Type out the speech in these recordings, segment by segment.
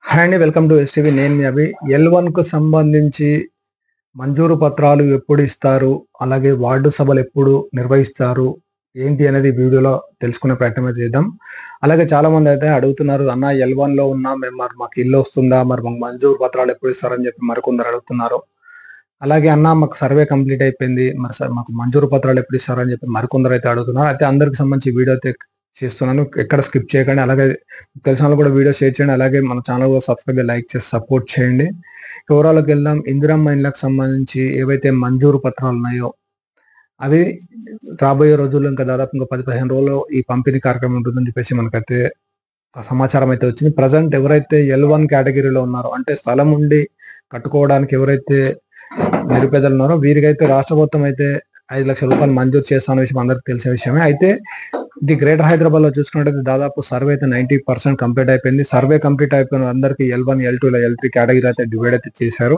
Hi అండి. Welcome to STV. నేను మీ అభి. L1కు సంబంధించి మంజూరు పత్రాలు ఎప్పుడు ఇస్తారు? అలాగే వార్డు సభలు ఎప్పుడు నిర్వహిస్తారు? ఏంటి అనేది వీడియోలో తెలుసుకునే ప్రయత్నం అయితే చేద్దాం. అలాగే చాలామందయితే అడుగుతున్నారు. అన్న L1లో ఉన్నాం మేము, మరి మాకు ఇల్లు వస్తుందా? మరి మాకు మంజూరు పత్రాలు ఎప్పుడు ఇస్తారని చెప్పి మరికొందరు అడుగుతున్నారు. అలాగే అన్న మాకు సర్వే కంప్లీట్ అయిపోయింది. మరి మాకు మంజూరు పత్రాలు ఎప్పుడు ఇస్తారని చెప్పి మరికొందరైతే అడుగుతున్నారు. అయితే అందరికి సంబంధించి వీడియో అయితే చేస్తున్నాను. ఎక్కడ స్కిప్ చేయకండి. అలాగే తెలిసిన వాళ్ళు కూడా వీడియో షేర్ చేయండి. అలాగే మన ఛానల్ కూడా సబ్స్క్రైబ్, లైక్ చేసి సపోర్ట్ చేయండి. వివరాలకు వెళ్దాం. ఇందిరమ్మ ఇండ్లకు సంబంధించి ఏవైతే మంజూరు పత్రాలు ఉన్నాయో అవి రాబోయే రోజుల్లో ఇంకా దాదాపు ఇంకా 10-15 రోజుల్లో ఈ పంపిణీ కార్యక్రమం ఉంటుందని చెప్పేసి మనకైతే సమాచారం అయితే వచ్చింది. ప్రజెంట్ ఎవరైతే L1 కేటగిరీలో ఉన్నారో, అంటే స్థలం ఉండి కట్టుకోవడానికి ఎవరైతే నిరుపేదలు ఉన్నారో వీరికైతే రాష్ట్ర ప్రభుత్వం అయితే 5 లక్షల రూపాయలు మంజూరు చేస్తాన విషయం అందరికి తెలిసిన విషయమే. అయితే ఇది గ్రేటర్ హైదరాబాద్ లో చూసుకున్నట్టయితే దాదాపు సర్వే అయితే 90% కంప్లీట్ అయిపోయింది. సర్వే కంప్లీట్ అయిపోయిన అందరికి L1, L2, L3 కేటగిరీ అయితే డివైడ్ అయితే చేశారు.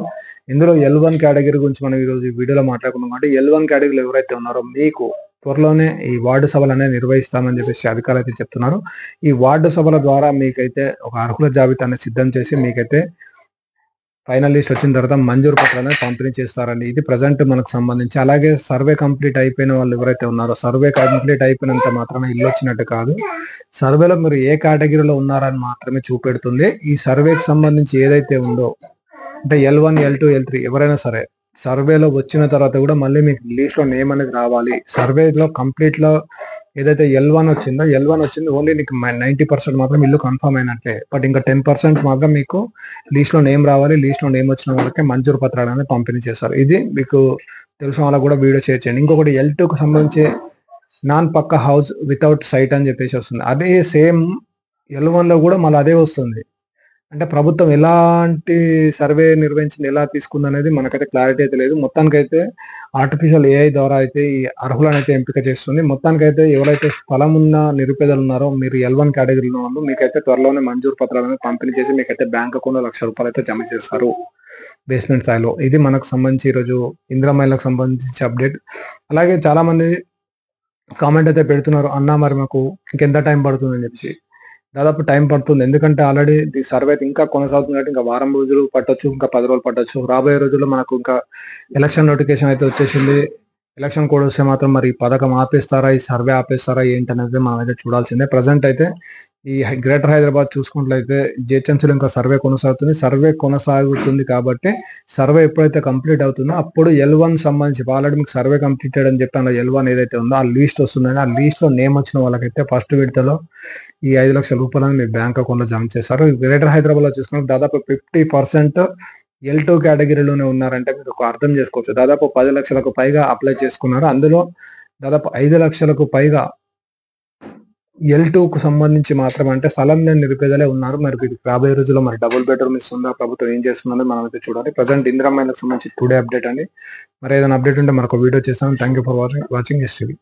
ఇందులో L1 కేటగిరీ గురించి మనం ఈరోజు ఈ వీడియోలో మాట్లాడుకున్నాం. అంటే L1 కేటగిరీలో ఎవరైతే ఉన్నారో మీకు త్వరలోనే ఈ వార్డు సభలు అనేది నిర్వహిస్తామని చెప్పేసి అధికారులు అయితే చెప్తున్నారు. ఈ వార్డు సభల ద్వారా మీకైతే ఒక అర్హుల జాబితాని సిద్ధం చేసి మీకైతే ఫైనల్ లిస్ట్ వచ్చిన తర్వాత మంజూరు పత్రాలను పంపిణీ చేస్తారండి. ఇది ప్రజెంట్ మనకు సంబంధించి. అలాగే సర్వే కంప్లీట్ అయిపోయిన వాళ్ళు ఎవరైతే ఉన్నారో, సర్వే కంప్లీట్ అయిపోయినంత మాత్రమే ఇల్లు వచ్చినట్టు కాదు. సర్వేలో మీరు ఏ కేటగిరీలో ఉన్నారని మాత్రమే చూపెడుతుంది. ఈ సర్వేకి సంబంధించి ఏదైతే ఉందో, అంటే L1, L2, L3 ఎవరైనా సరే సర్వేలో వచ్చిన తర్వాత కూడా మళ్ళీ మీకు లిస్ట్ లో నేమ్ అనేది రావాలి. సర్వేలో కంప్లీట్ లో ఏదైతే L1 వచ్చింది ఓన్లీ నీకు 90% మాత్రం ఇల్లు కన్ఫర్మ్ అయినట్లే. బట్ ఇంకా 10% మాత్రం మీకు లిస్ట్ లో నేమ్ రావాలి. లిస్ట్ లో నేమ్ వచ్చిన వాళ్ళకే మంజూరు పత్రాలు అనేది పంపిణీ చేస్తారు. ఇది మీకు తెలిసిన వాళ్ళకి కూడా వీడియో షేర్ చేయండి. ఇంకొకటి L2కు సంబంధించి నాన్ పక్క హౌస్ వితౌట్ సైట్ అని చెప్పేసి వస్తుంది. అదే సేమ్ L1 లో కూడా మళ్ళీ అదే వస్తుంది. అంటే ప్రభుత్వం ఎలాంటి సర్వే నిర్వహించింది, ఎలా తీసుకుంది అనేది మనకైతే క్లారిటీ అయితే లేదు. మొత్తానికైతే ఆర్టిఫిషియల్ ఏఐ ద్వారా అయితే ఈ అర్హులను అయితే ఎంపిక చేస్తుంది. మొత్తానికైతే ఎవరైతే స్థలం ఉన్న నిరుపేదలు ఉన్నారో, మీరు L1 కేటగిరీలో వాళ్ళు మీకైతే త్వరలోనే మంజూరు పత్రాలను పంపిణీ చేసి మీకైతే బ్యాంక్ అకౌంట్లో ₹1,00,000 అయితే జమ చేస్తారు బేస్మెంట్ స్థాయిలో. ఇది మనకు సంబంధించి ఈరోజు ఇందిరమ్మ ఇళ్లకు సంబంధించి అప్డేట్. అలాగే చాలా మంది కామెంట్ అయితే పెడుతున్నారు, అన్న మరి మాకు ఇంకెంత టైం పడుతుంది అని చెప్పి. దాదాపు టైం పడుతుంది. ఎందుకంటే ఆల్రెడీ ఈ సర్వే అయితే ఇంకా కొనసాగుతుంది కాబట్టి ఇంకా వారం రోజులు పట్టొచ్చు, ఇంకా 10 రోజులు పట్టొచ్చు. రాబోయే రోజుల్లో మనకు ఇంకా ఎలక్షన్ నోటిఫికేషన్ అయితే వచ్చేసింది. ఎలక్షన్ కోడ్ వస్తే మాత్రం మరి ఈ పథకం ఆపేస్తారా, ఈ సర్వే ఆపేస్తారా ఏంటనేది మనం అయితే చూడాల్సిందే. ప్రజెంట్ అయితే ఈ గ్రేటర్ హైదరాబాద్ చూసుకున్నట్లయితే జిహెచ్ఎంసీలో ఇంకా సర్వే కొనసాగుతుంది కాబట్టి సర్వే ఎప్పుడైతే కంప్లీట్ అవుతుందో అప్పుడు L1 సంబంధించి ఆల్రెడీ మీకు సర్వే కంప్లీటెడ్ అని చెప్పి L1 ఏదైతే ఉందో ఆ లిస్ట్ వస్తుందని, ఆ లిస్ట్ లో నేమ్ వచ్చిన వాళ్ళకైతే ఫస్ట్ విడతలో ఈ ₹5,00,000 మీ బ్యాంక్ అకౌంట్ లో జమ చేశారు. గ్రేటర్ హైదరాబాద్ లో చూసుకుంటే దాదాపు 50% L2 కేటగిరీలోనే ఉన్నారంటే మీరు ఒక అర్థం చేసుకోవచ్చు. దాదాపు 10 లక్షలకు పైగా అప్లై చేసుకున్నారు. అందులో దాదాపు 5 లక్షలకు పైగా L2కు సంబంధించి మాత్రమే, అంటే స్థలం లేని నిరుపేదలే ఉన్నారు. మరి వీరికి రాబోయే రోజుల్లో మరి డబుల్ బెడ్రూమ్ ఇస్తుందా, ప్రభుత్వం ఏం చేస్తుందో మనం అయితే చూడాలి. ప్రజెంట్ ఇందిరమ్మ ఇళ్లకు సంబంధించి టుడే అప్డేట్ అండి. మరి ఏదైనా అప్డేట్ ఉంటే మరొక వీడియో చేస్తాను. Thank you for watching STV.